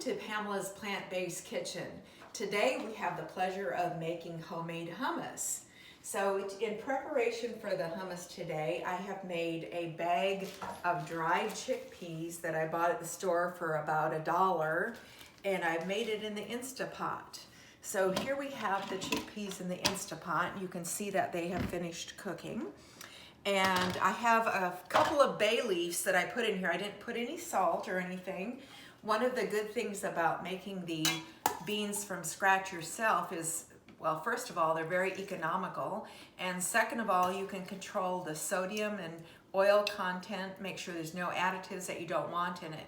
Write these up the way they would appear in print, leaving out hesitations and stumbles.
to Pamela's Plant-Based Kitchen. Today we have the pleasure of making homemade hummus. So in preparation for the hummus today, I have made a bag of dried chickpeas that I bought at the store for about $1, and I've made it in the Instapot. So here we have the chickpeas in the Instapot. You can see that they have finished cooking. And I have a couple of bay leaves that I put in here. I didn't put any salt or anything. One of the good things about making the beans from scratch yourself is, well, first of all, they're very economical. And second of all, you can control the sodium and oil content, make sure there's no additives that you don't want in it.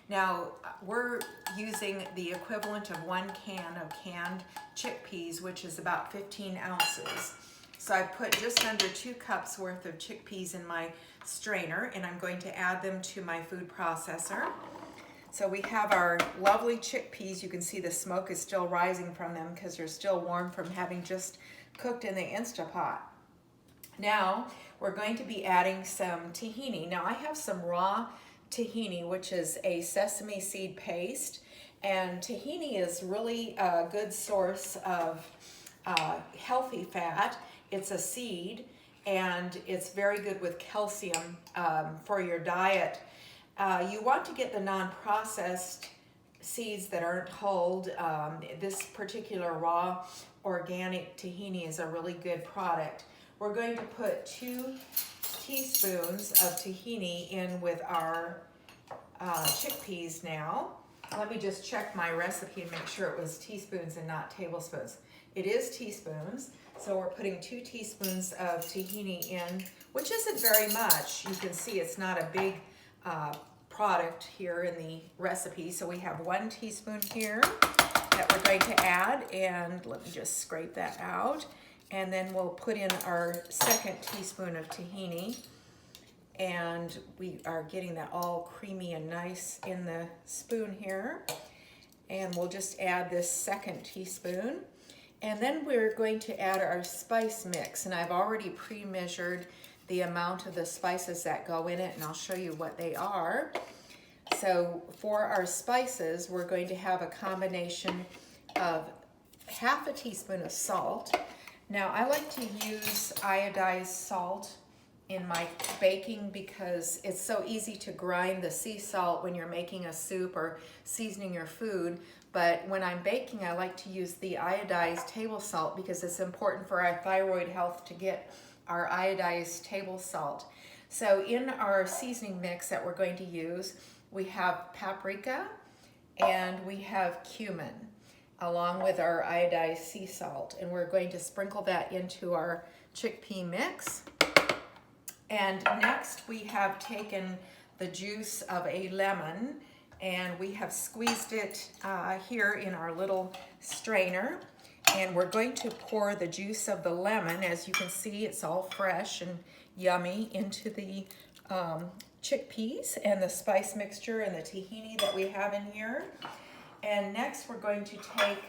Now, we're using the equivalent of 1 can of canned chickpeas, which is about 15 ounces. So I put just under 2 cups worth of chickpeas in my strainer, and I'm going to add them to my food processor. So we have our lovely chickpeas. You can see the smoke is still rising from them because they're still warm from having just cooked in the Instapot. Now we're going to be adding some tahini. Now I have some raw tahini, which is a sesame seed paste, and tahini is really a good source of healthy fat. It's a seed, and it's very good with calcium for your diet. You want to get the non-processed seeds that aren't hulled. This particular raw organic tahini is a really good product. We're going to put 2 teaspoons of tahini in with our chickpeas now. Let me just check my recipe and make sure it was teaspoons and not tablespoons. It is teaspoons, so we're putting 2 teaspoons of tahini in, which isn't very much. You can see it's not a big product here in the recipe. So we have 1 teaspoon here that we're going to add, and let me just scrape that out. And then we'll put in our 2nd teaspoon of tahini, and we are getting that all creamy and nice in the spoon here. And we'll just add this 2nd teaspoon. And then we're going to add our spice mix, and I've already pre-measured the amount of the spices that go in it, and I'll show you what they are. So for our spices, we're going to have a combination of half a teaspoon of salt. Now I like to use iodized salt in my baking because it's so easy to grind the sea salt when you're making a soup or seasoning your food. But when I'm baking, I like to use the iodized table salt because it's important for our thyroid health to get our iodized table salt. So in our seasoning mix that we're going to use, we have paprika and we have cumin along with our iodized sea salt. And we're going to sprinkle that into our chickpea mix. And next we have taken the juice of a lemon and we have squeezed it here in our little strainer. And we're going to pour the juice of the lemon, as you can see, it's all fresh and yummy, into the chickpeas and the spice mixture and the tahini that we have in here. And next we're going to take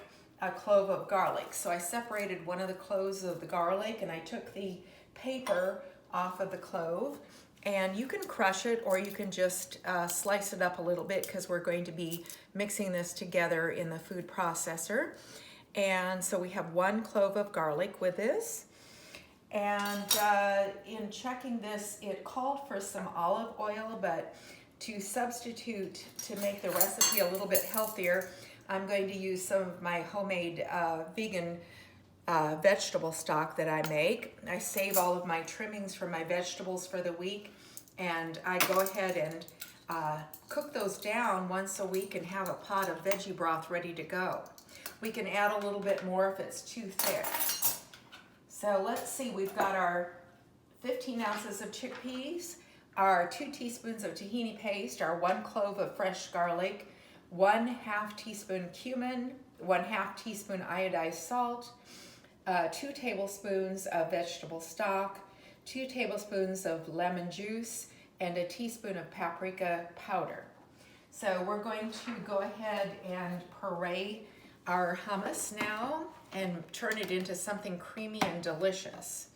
a clove of garlic. So I separated one of the cloves of the garlic and I took the paper off of the clove. And you can crush it or you can just slice it up a little bit because we're going to be mixing this together in the food processor. And so we have 1 clove of garlic with this. And in checking this, it called for some olive oil, but to substitute to make the recipe a little bit healthier, I'm going to use some of my homemade vegan vegetable stock that I make. I save all of my trimmings from my vegetables for the week, and I go ahead and cook those down once a week and have a pot of veggie broth ready to go. We can add a little bit more if it's too thick. So let's see, we've got our 15 ounces of chickpeas, our 2 teaspoons of tahini paste, our 1 clove of fresh garlic, 1/2 teaspoon cumin, 1/2 teaspoon iodized salt, 2 tablespoons of vegetable stock, 2 tablespoons of lemon juice, and a teaspoon of paprika powder. So we're going to go ahead and puree our hummus now and turn it into something creamy and delicious.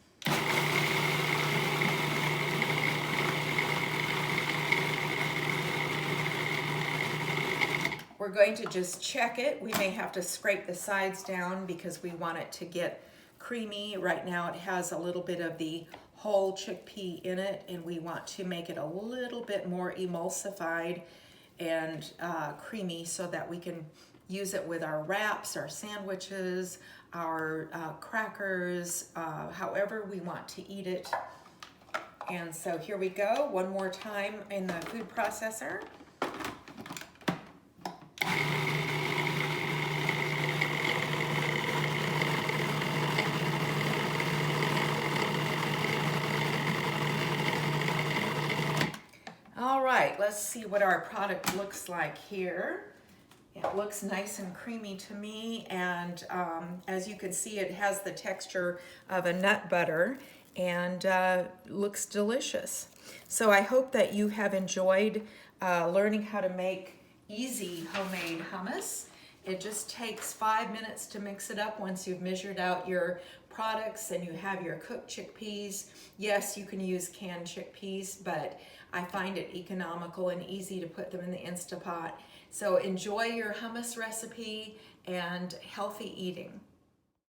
We're going to just check it. We may have to scrape the sides down because we want it to get creamy. Right now it has a little bit of the whole chickpea in it, and we want to make it a little bit more emulsified and creamy so that we can use it with our wraps, our sandwiches, our crackers, however we want to eat it. And so here we go, one more time in the food processor. All right, let's see what our product looks like here. It looks nice and creamy to me, and as you can see, it has the texture of a nut butter and looks delicious. So I hope that you have enjoyed learning how to make easy homemade hummus. It just takes 5 minutes to mix it up once you've measured out your products and you have your cooked chickpeas. Yes, you can use canned chickpeas, but I find it economical and easy to put them in the Instapot. So enjoy your hummus recipe and healthy eating.